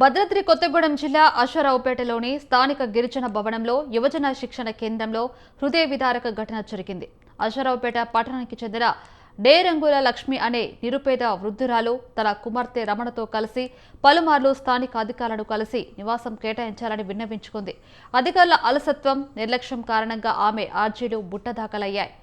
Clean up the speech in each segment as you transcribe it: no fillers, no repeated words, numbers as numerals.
భద్రాద్రి కొత్తగూడెం జిల్లా అశ్వారావుపేటలోని స్థానిక గిరిజన భవనంలో యువజన శిక్షణ కేంద్రంలో హృదయ విదారక ఘటన జరిగింది. అశ్వారావుపేట పట్టణానికి చెందిన డేరంగుల లక్ష్మి అనే నిరుపేద వృద్ధురాలు తన కుమార్తె రమణతో కలిసి పలుమార్లు స్థానిక అధికారులను కలిసి నివాసం కేటాయించాలని విన్నవించుకుంది. అధికారుల అలసత్వం, నిర్లక్ష్యం కారణంగా ఆమె ఆర్జీలు బుట్టదాఖలయ్యాయి.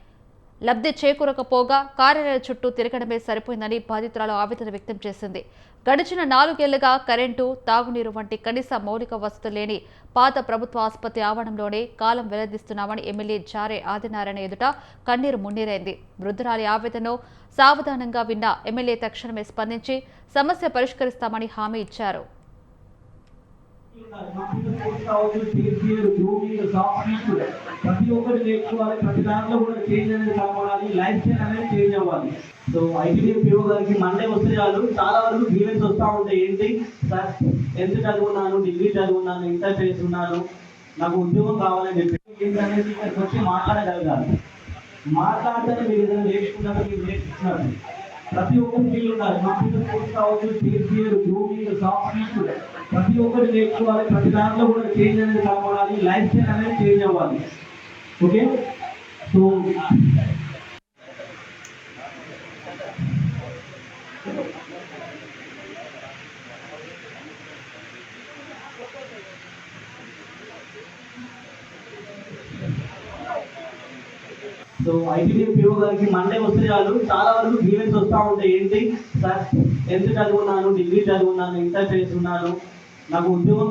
లబ్ధి చేకూరకపోగా కార్యాలయాల చుట్టూ తిరగడమే సరిపోయిందని బాధితురాలు ఆవేదన వ్యక్తం చేసింది. గడిచిన 4 ఏళ్లుగా కరెంటు, తాగునీరు వంటి కనీస మౌలిక వసతులు లేని పాత ప్రభుత్వ ఆసుపత్రి ఆవరణంలోనే కాలం వెల్లదిస్తున్నామని ఎమ్మెల్యే జారే ఆదినారాయణ ఎదుట కన్నీరు మున్నీరైంది. వృద్ధురాలి ఆవేదనను సావధానంగా విన్న ఎమ్మెల్యే తక్షణమే స్పందించి సమస్య పరిష్కరిస్తామని హామీ ఇచ్చారు. ప్రతి ఒక్కటి నేర్చుకోవాలి, ప్రతి దాంట్లో కూడా చేంజ్ అనేది కనపడాలి, లైఫ్ స్టైల్ అనేది చేంజ్ అవ్వాలి. సో ఐటీడీఏ పిఓ గారికి మండే వస్తే చాలు చాలా వరకు గ్రీవెన్స్ వస్తూ ఉంటాయి. ఏంటి సార్, 10th చదువున్నాను, డిగ్రీ చదువున్నాను, ఇంటర్ చేస్తున్నాను, నాకు ఉద్యోగం కావాలని చెప్పి ఏంటనేది ఇక్కడికి వచ్చి మాట్లాడగలగాలి. మాట్లాడితేనే మీరు ఏదైనా నేర్చుకున్నప్పుడు మీరు నేర్చుకున్నారు. ప్రతి ఒక్కరి ఫీల్డ్ ఉండాలి. కంప్యూటర్ కోర్స్ కావచ్చు, సిఎస్సిఆర్, జూమింగ్, సాఫ్ట్వేర్, ప్రతి ఒక్కటి నేర్చుకోవాలి, ప్రతి దాంట్లో కూడా చేంజ్ అనేది కనపడాలి, లైఫ్ స్టైల్ అనేది చేంజ్ అవ్వాలి. Okay, so so ITDA PO గారికి మండే వస్తే చాలు చాలా వరకు గ్రీవెన్స్ వస్తూ ఉంటాయి. ఏంటి సార్, 10th చదువున్నాను, డిగ్రీ చదువున్నాను, ఇంటర్ చేస్తున్నాను, నాకు ఉద్యోగం